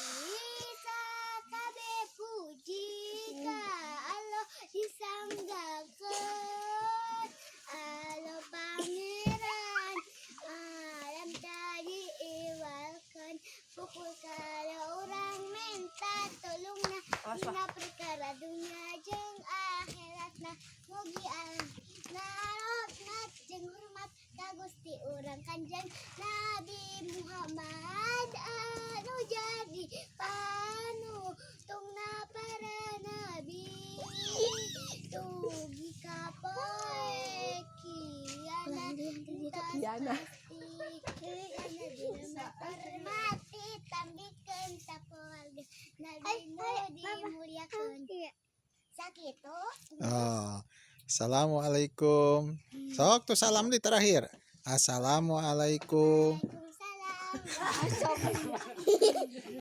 Bisa kabe puji ka Allah disanggakeun Allah pangeran alam tadi iwalkeun pukul kala urang minta tolongna dina perkara dunia jeung akhiratna mugi Allah narotna jeung hormat ka Gusti urang Kanjeng Nabi Muhammad anu jadi panutungna para nabi tugi ka poe kiana hormati tambikeun sakeluarga nabi nu dimuliakeun sakitu. Oh, assalamualaikum. Sok tuh salam di terakhir. Assalamualaikum. Waalaikumsalam.